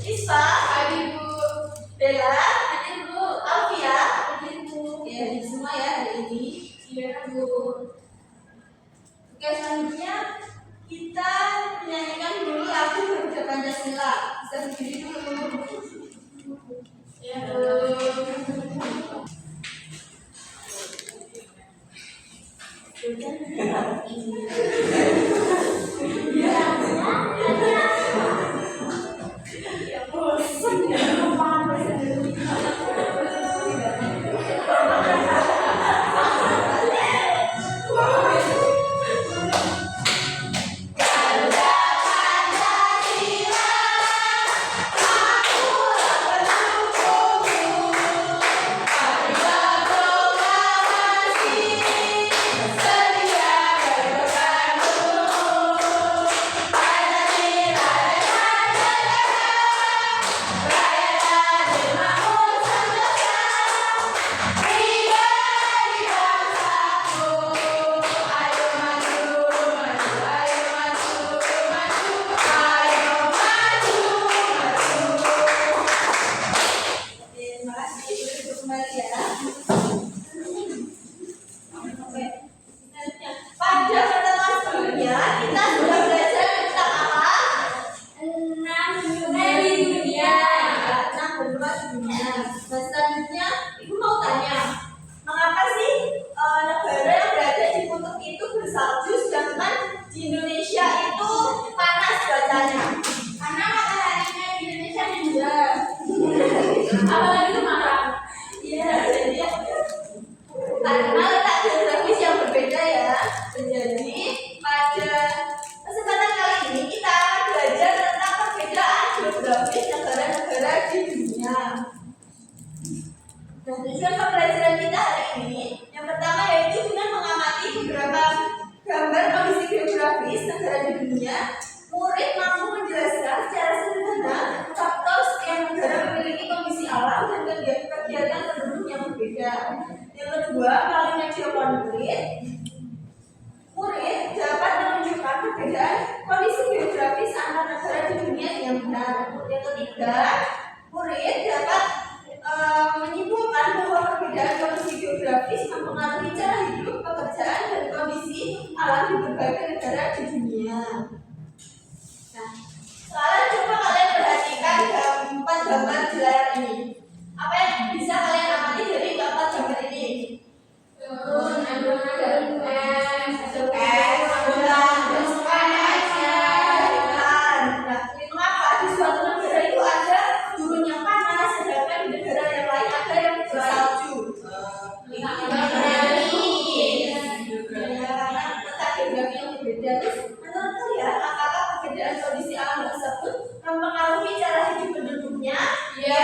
Isfa, hadir Bu. Bella, hadir Bu. Alfia, hadir Bu. Ya, hadir semua ya hari ini. Iya Bu. Oke, selanjutnya kita menyanyikan dulu lagu Garuda Pancasila. Bisa berdiri dulu. Ya, tujuan pembelajaran kita hari ini yang pertama yaitu dengan mengamati beberapa gambar kondisi geografis negara di dunia. Murid mampu menjelaskan secara sederhana faktor setiap negara memiliki kondisi alam dan kegiatan penduduk yang berbeda. Yang kedua, melalui media konkret, murid dapat menunjukkan perbedaan kondisi geografis antar negara di dunia dengan benar. Yang ketiga, murid dapat menyimpulkan bahwa perbedaan kondisi geografis mempengaruhi cara hidup, pekerjaan, dan kondisi alam di berbagai negara di dunia. Nah, sekarang coba kalian perhatikan keempat gambar di layar ini. Apa yang bisa kalian amati dari keempat gambar ini? Turun, adonan, ada bulan, dan semuanya aja. Nah, mengapa di suatu negara itu ada turun yang panas, sedangkan di negara yang lain ada yang bersalju? Karena letak geografi yang berbeda. Menurut kalian, apakah perbedaan kondisi alam tersebut mempengaruhi cara hidup penduduknya? Ya.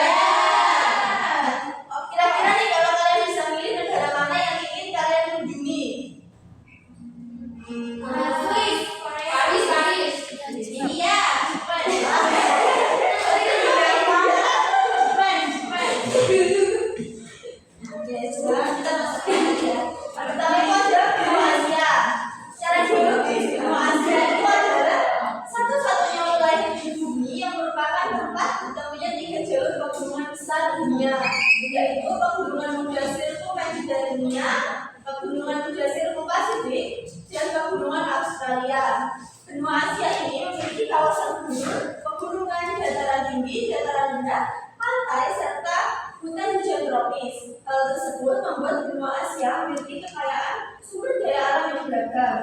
Kira-kira nih kalau kalian bisa milih negara mana yang ingin kalian kunjungi? Paris. India. Oke, sekarang kita masuk ya. Pertama itu adalah benua Asia. Secara geologis, benua Asia itu adalah satu-satunya wilayah di bumi yang merupakan tempat ketemunya 3 jalur pegunungan besar dunia, yaitu pegunungan Mudasirku Mediterania, pegunungan Mudasirku Pasifik, dan pegunungan Australia. Benua Asia ini memiliki kawasan gunung, pegunungan, dataran tinggi, dataran rendah, pantai, serta hutan hujan tropis. Hal tersebut membuat benua Asia memiliki kekayaan sumber daya alam yang beragam.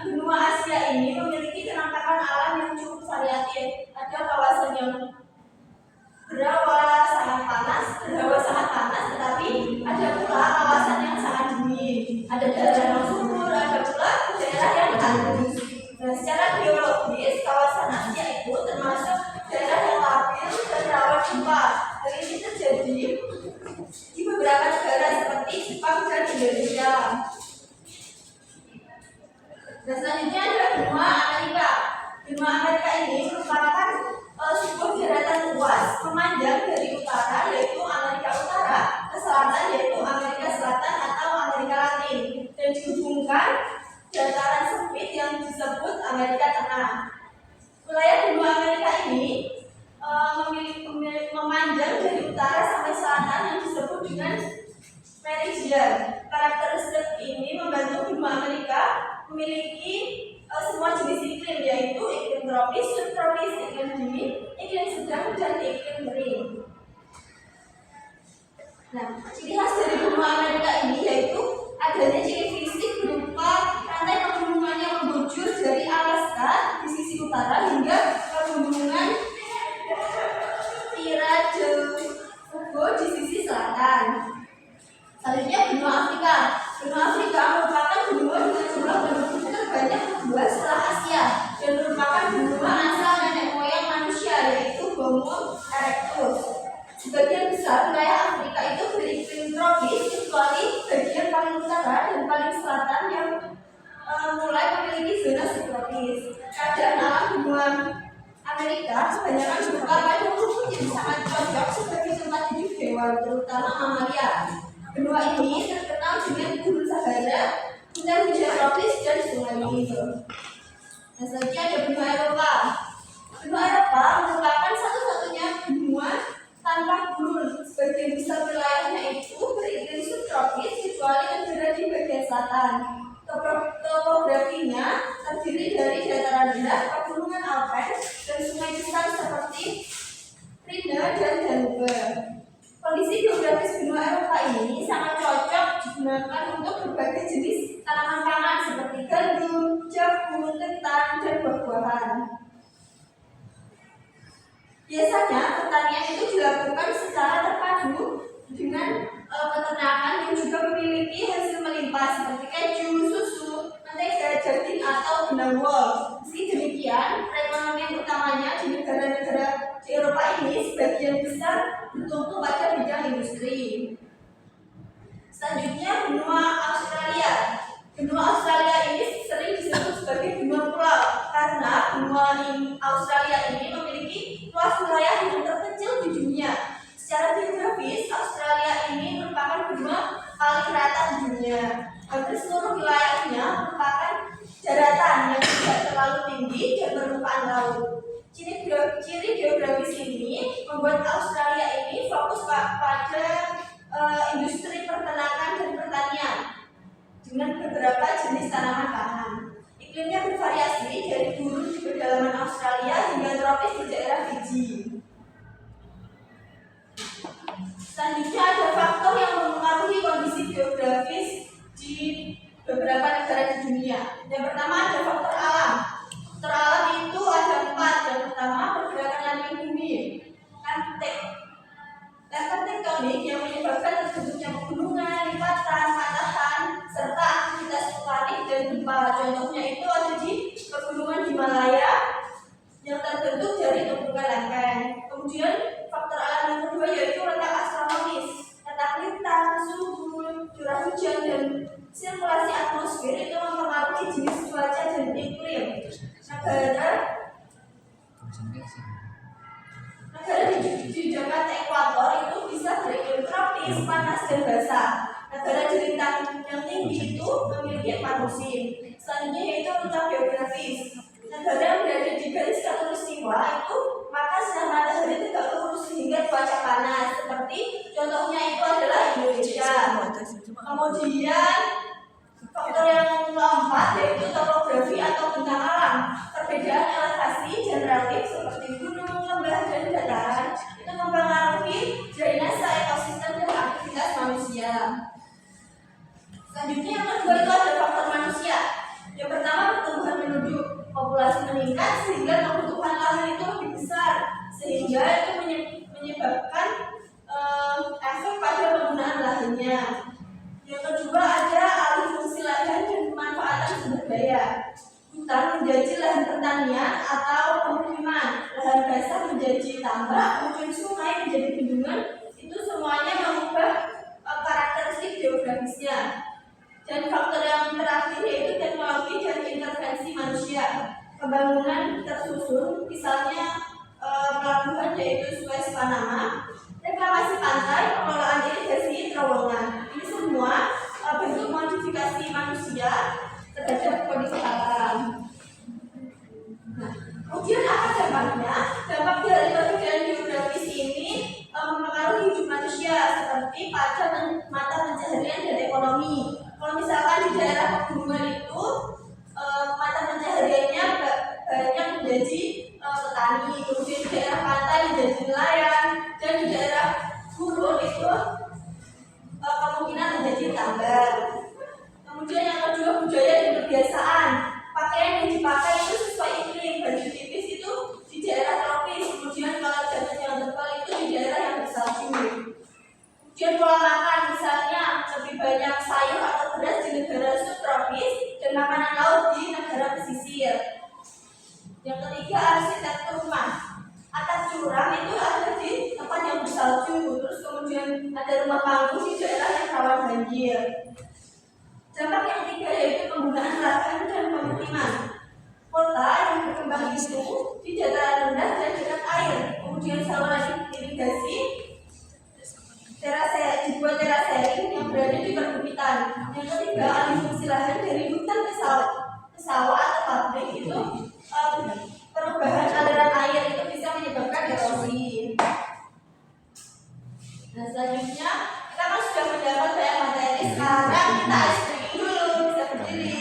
Benua Asia ini memiliki penampakan alam yang cukup variatif. Ada kawasan yang berawa sangat panas, tetapi ada pula kawasan yang sangat dingin. Ada daerah yang subur, ada pula daerah yang tandus. Nah, secara geologis, kawasan Asia itu termasuk daerah yang labil dan rawan gempa. Hal ini terjadi di beberapa negara seperti Jepang dan Indonesia. Dan selanjutnya adalah benua Amerika. Benua Amerika ini merupakan sebuah daerah dan iklim kering. Nah, ciri khas dari benua Amerika ini yaitu adanya ciri fisik berupa rantai pegunungan yang membujur dari Alaska di sisi utara hingga pegunungan Tierra del Fuego di sisi selatan. Selanjutnya benua Afrika. Benua Afrika merupakan benua dengan jumlah penduduk terbanyak kedua setelah Asia dan merupakan benua asal nenek moyang manusia yaitu Homo erectus. Sebagian besar wilayah Afrika itu beriklim tropis kecuali bagian paling utara dan paling selatan yang mulai memiliki zona subtropis. Keadaan alam benua Amerika kebanyakan berupa padang rumput yang sangat cocok sebagai tempat hidup hewan, terutama mamalia. Benua ini terkenal dengan gurun Sahara, hutan hujan tropis dan sungai Nil. Nah, selanjutnya ada benua Eropa. Benua Eropa merupakan satu-satunya benua tanpa gurun. Sebagian besar wilayahnya itu beriklim subtropis kecuali negara di bagian selatan. Topografinya terdiri dari dataran rendah, pegunungan Alpen, dan sungai besar seperti Rhine dan Danube. Kondisi geografis benua Eropa ini sangat cocok digunakan untuk berbagai jenis tanaman pangan seperti gandum, jagung, ketan, dan buah-buahan. Biasanya pertanian itu dilakukan secara terpadu dengan peternakan yang juga memiliki hasil melimpah seperti keju, susu, mentega, daging, atau benang wol. Meski demikian, perekonomian utamanya di negara-negara di Eropa ini sebagian besar bertumpu pada bidang industri. Selanjutnya benua Australia. Benua Australia ini sering disebut sebagai benua pulau karena benua Australia ini memiliki luas wilayah yang terkecil di dunia. Secara geografis, Australia ini merupakan benua paling rata di dunia. Hampir seluruh wilayahnya merupakan daratan yang tidak terlalu tinggi dan permukaan laut. Ciri geografis ini membuat Australia ini fokus pada industri peternakan dan pertanian dengan beberapa jenis tanaman pangan. Iklimnya bervariasi dari gurun di pedalaman Australia hingga tropis di daerah Fiji. Selanjutnya ada faktor yang mempengaruhi kondisi geografis di beberapa negara di dunia. Yang pertama ada faktor alam. Faktor alam itu ada 4. Yang pertama pergerakan landing bumi, level tektonik yang menyebabkan terbentuknya pegunungan, lipatan, patahan, serta aktivitas vulkanik dan gempa. Contohnya itu ada di pegunungan Himalaya yang terbentuk dari tumpukan lempeng. Kemudian faktor alam yang kedua yaitu letak astronomis, letak lintang, suhu, curah hujan, dan sirkulasi atmosfer itu mempengaruhi jenis cuaca dan iklim. Negara di dekat ekuator itu bisa beriklim tropis, panas, dan basah. Negara di lintang yang tinggi itu memiliki 4 musim. Selanjutnya yaitu letak geografis. Negara yang berada di garis khatulistiwa itu maka sinar matahari tegak lurus sehingga cuaca panas. Seperti contohnya itu adalah Indonesia. Kemudian faktor yang keempat yaitu topografi atau bentang alam. Perbedaan elevasi dan relatif seperti gunung, lembah, dan dataran itu mempengaruhi drainase ekosistem dan aktivitas manusia. Selanjutnya yang kedua itu ada faktor manusia. Yang pertama pertumbuhan penduduk, populasi meningkat sehingga kebutuhan lahan itu lebih besar sehingga itu menyebabkan efek pada penggunaan lahannya. Yang kedua ada alih fungsi lahan dan pemanfaatan sumber daya. Hutan menjadi lahan pertanian atau pemukiman, lahan basah menjadi tambak, kemudian sungai menjadi bendungan. Itu semuanya mengubah karakteristik geografisnya. Dan faktor yang terakhir yaitu teknologi dan intervensi manusia. Pembangunan tersusun, misalnya pelabuhan yaitu Suez Panama, reklamasi pantai, pengelolaan irigasi terowongan. Ini semua bentuk modifikasi manusia terhadap kondisi alam. Nah, kemudian apa dampaknya? Dampak dari perbedaan geografis ini mempengaruhi hidup manusia seperti pada mata pencaharian dan ekonomi. Kalau misalkan di daerah pegunungan itu mata pencahariannya banyak menjadi petani, kemudian di daerah pantai menjadi nelayan, dan di daerah gurun itu kemungkinan menjadi tambang. Kemudian yang kedua, budaya dan kebiasaan. Pakaian yang dipakai itu sesuai iklim. Baju tipis itu di daerah tropis. Kemudian kalau jaket yang tebal itu di daerah yang bersalju. Kemudian pola makan, misalnya lebih banyak sayur atau beras di negara subtropis dan makanan laut di negara pesisir. Yang ketiga, arsitektur rumah. Atap curam itu ada di tempat yang bersalju. Terus kemudian ada rumah panggung di daerah yang rawan banjir. Dampak yang ketiga yaitu penggunaan lahan dan pemukiman. Kota yang berkembang itu di dataran rendah dan dekat air. Kemudian saluran irigasi dibuat terasering yang berada di perbukitan. Yang ketiga, alih fungsi lahan dari hutan ke sawah atau pabrik itu perubahan aliran air itu bisa menyebabkan erosi. Nah, selanjutnya kita kan sudah mendapat banyak materi. Sekarang kita ice breaking dulu, bisa berdiri.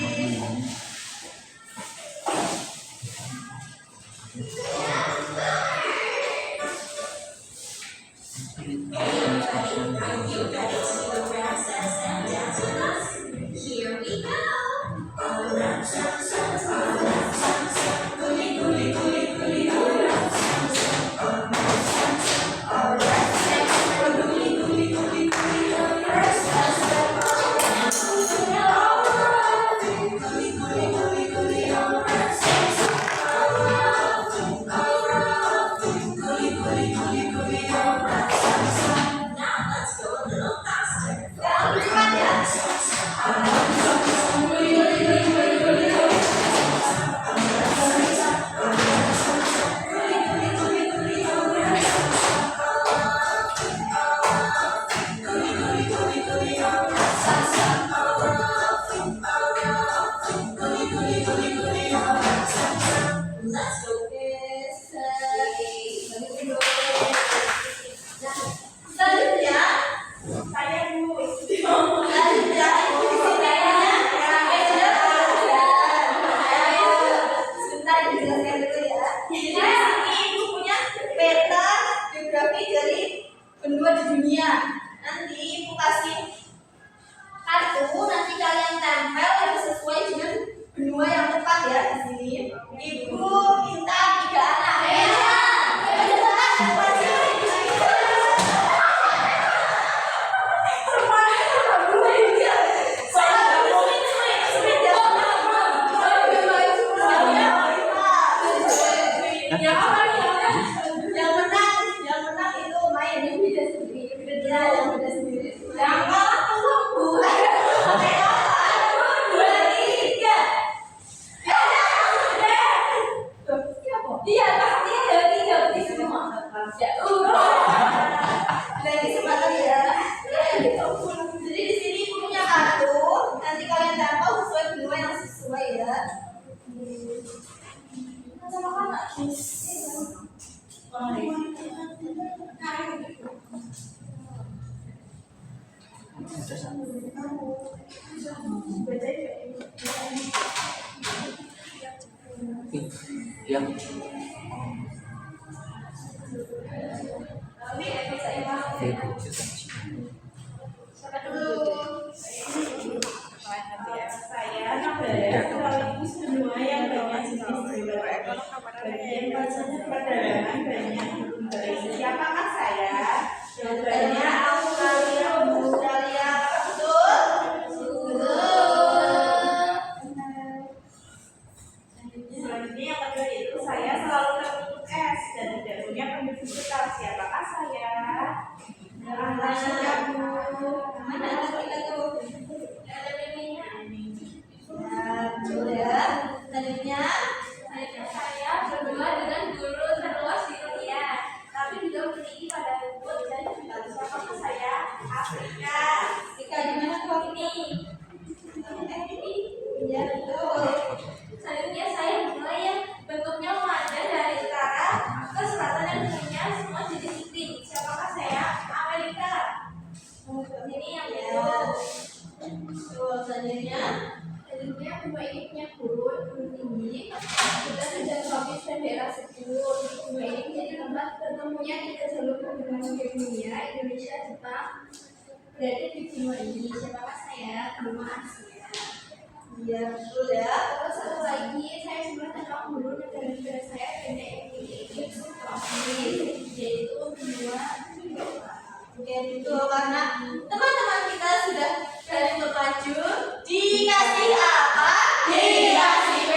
Here we go. Benua di dunia. Nanti ibu kasih kartu, nanti kalian tempel yang sesuai dengan benua yang tepat ya di sini. Ibu minta 3 anak ya. Jadi di sini punya kartu, nanti kalian dapat sesuai benua yang sesuai ya. Siapa dulu? Saya sekaligus benua yang banyak jenis bagian bahasanya perdagangan banyak baik. Siapakah saya? Jawabannya Australia, Australia. Betul? Selanjutnya yang kedua itu saya selalu tertutup es dan tidak punya penduduk tetap. Siapakah saya? Mana kita tuh? Ada miminya. Betul ya. Selanjutnya saya berdua dengan guru terluas di dunia, tapi juga memiliki pada rumput dan juga siapakah saya? Afrika. Afrika di mana tuh ini? Ya betul. Selanjutnya saya benua yang bentuknya memanjang dari utara ke selatan dan punya semua jenis tempat bertemunya tiga jalur perjalanan dunia, Indonesia, Jepang, berada di benua ini. Siapakah saya? Benua Asia. Iya, betul ya. Terus satu lagi, saya juga tentang dulu negara-negara saya banyak yang memiliki tropis, yaitu benua Eropa. Oke, itu karena teman-teman kita sudah berani untuk maju. Dikasih apa? Dikasih B,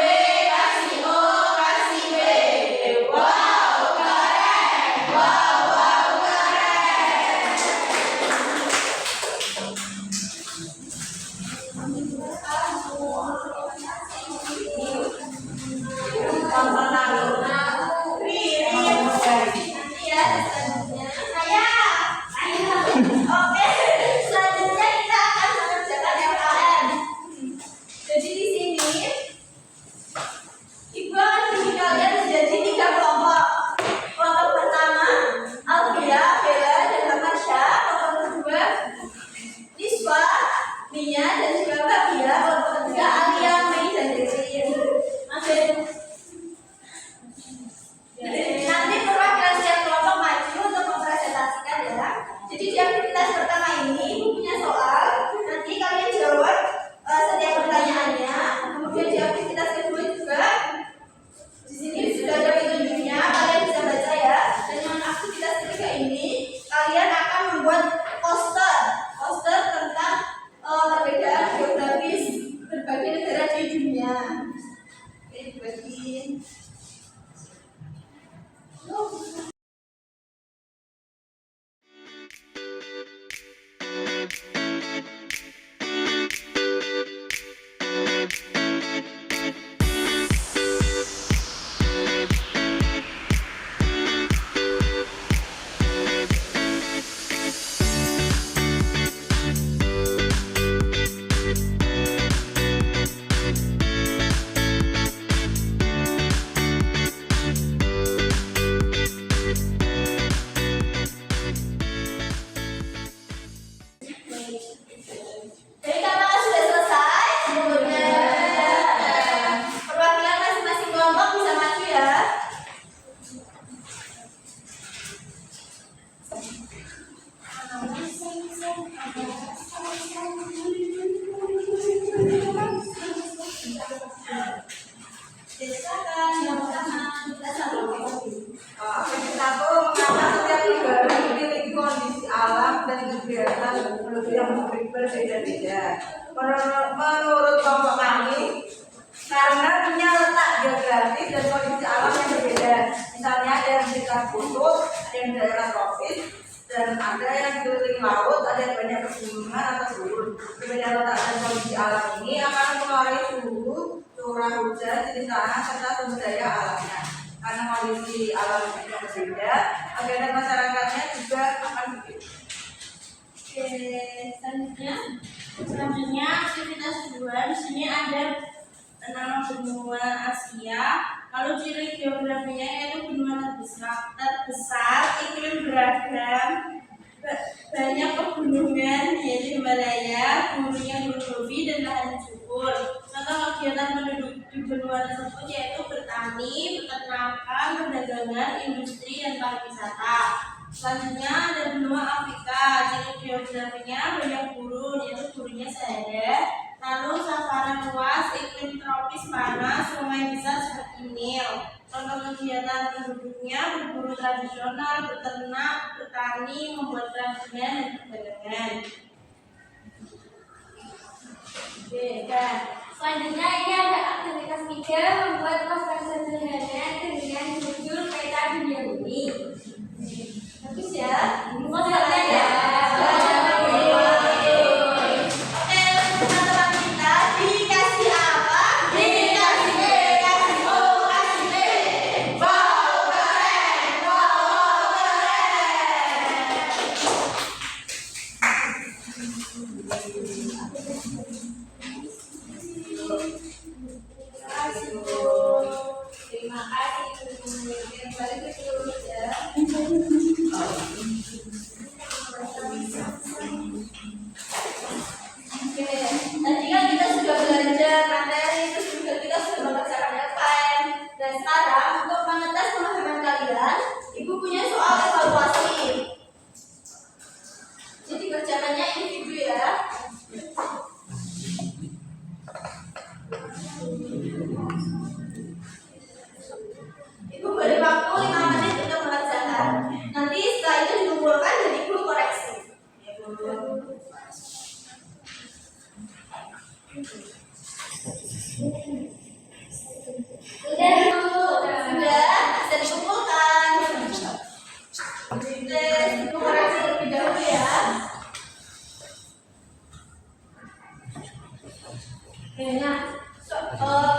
kasih O, kasih B. Wow, keren. Wow, keren. Nanti ya, selanjutnya saya. Oke, selanjutnya kita akan mengerjakan LKM. Jadi di sini Ibu akan bagi kalian menjadi 3 kelompok. Kelompok pertama Alfia, Bella, dan Natasha. Kelompok kedua Niswa, Nia, dan juga Mbak Bia. Kelompok ketiga Alia, Mei, dan Dewi. Nanti perwakilan setiap kelompok maju untuk mempresentasikan ya. Jadi di aktivitas pertama ini Ibu punya soal. Nanti kalian jawab setiap pertanyaannya. Kemudian di aktivitas kedua juga di sini sudah ada petunjuknya. Kalian bisa baca ya. Dan yang aktivitas ketiga ini kalian akan membuat poster tentang perbedaan geografis berbagai negara di dunia. Oke, dibagi. Jadi apakah sudah selesai? Perwakilan masing-masing kelompok bisa maju ya. Silakan yang pertama kita satu. Satu, mengapa setiap negara memiliki kondisi alam dan kegiatan penduduk yang berbeda-beda. Menurut kelompok kami, karena punya letak geografis dan kondisi alam yang berbeda. Misalnya ada yang di dekat kutub, ada yang di daerah tropis, dan ada yang dikelilingi laut, ada yang banyak pegunungan atau gurun. Perbedaan letak dan kondisi alam ini akan mempengaruhi suhu, curah hujan, jenis tanah, serta sumber daya alamnya. Karena kondisi alam yang berbeda, agenda masyarakatnya juga akan berbeda. Oke, selanjutnya aktivitas kedua. Di sini ada 6 benua Asia. Lalu ciri geografinya yaitu benua terbesar, iklim beragam, banyak pegunungan yaitu Himalaya, gunungnya Gunung Gobi, dan lahan subur. Contoh kegiatan penduduk di benua tersebut yaitu bertani, peternakan, perdagangan, industri, dan pariwisata. Selanjutnya ada benua Afrika. Ciri geografinya banyak gurun, yaitu gurunnya Sahara. Lalu savana luas, iklim tropis panas, sungai besar seperti Nil. Contoh kegiatan penduduknya berburu tradisional, beternak, bertani, membuat kerajinan, dan perdagangan. Oke, dan selanjutnya ini ada aktivitas 3, membuat poster sederhana dengan judul peta dunia bumi. Bagus ya, ini posternya ya. Oke, teman-teman kita dikasih apa? Dikasih B, kasih O, kasih B. Wow, keren. Wow, keren. Terima kasih. bukunya soal evaluasi. Jadi kerjaannya individu ya. Ibu beri waktu 5 menit untuk mengerjakan. Nanti setelah itu dikumpulkan dan ibu koreksi. Ya, Bu. Sudah bisa dikumpulkan. Ibu koreksi terlebih dahulu ya. Nah,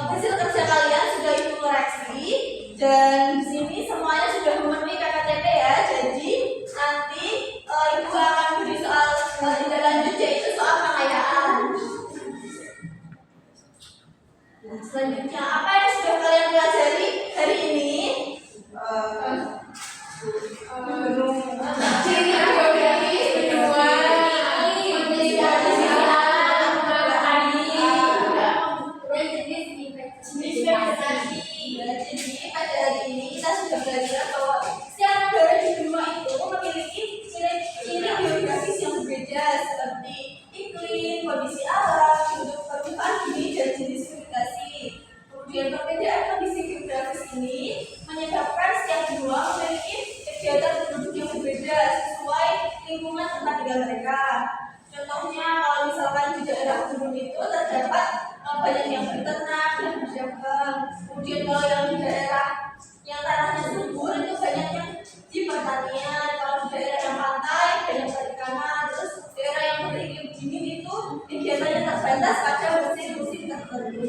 hasil kerja kalian sudah ibu koreksi dan di sini semuanya sudah memenuhi KKTP ya. Jadi nanti ibu akan beri soal tindak lanjut yaitu soal pengayaan. Nah, selanjutnya apa yang sudah kalian pelajari hari ini? Ciri geografi benua, jadi pada hari ini kita sudah belajar bahwa setiap negara di benua itu memiliki ciri geografis yang berbeda seperti iklim, kondisi alam, bentuk permukaan bumi, dan jenis vegetasi. Kemudian perbedaan kondisi geografis ini menyebabkan setiap benua memiliki kegiatan penduduk yang berbeda sesuai lingkungan tempat tinggal mereka. Contohnya kalau misalkan di daerah gunung itu terdapat banyak yang berternak dan berdagang. Kemudian kalau yang di daerah yang tanahnya subur itu banyak yang di pertanian. Kalau di daerah yang pantai banyak perikanan. Terus daerah yang beriklim dingin itu kegiatannya terbatas pada musim-musim tertentu.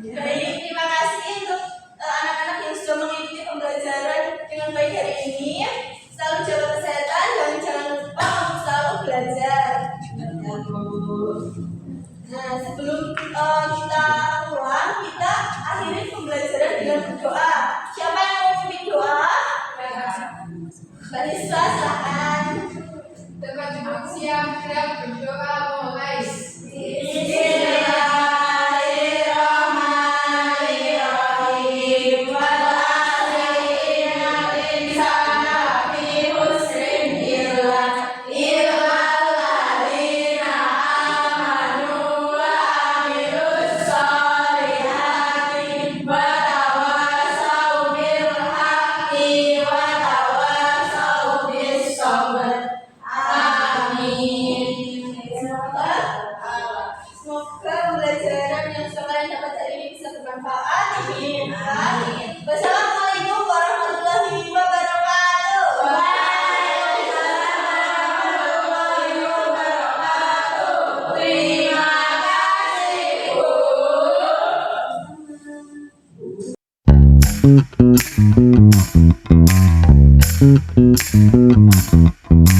Baik, terima kasih untuk anak-anak yang sudah mengikuti pembelajaran dengan baik hari ini. Selalu jaga kesehatan dan jangan lupa untuk selalu belajar. Nah, sebelum kita pulang, kita akhiri pembelajaran dengan berdoa. Siapa yang mau memimpin doa? Mbak Niswa, silakan. Teman-teman siap-siap berdoa mulai. Semoga pembelajaran yang sudah kalian dapat hari ini bisa bermanfaat. Amin. Wassalamualaikum warahmatullahi wabarakatuh. Terima kasih.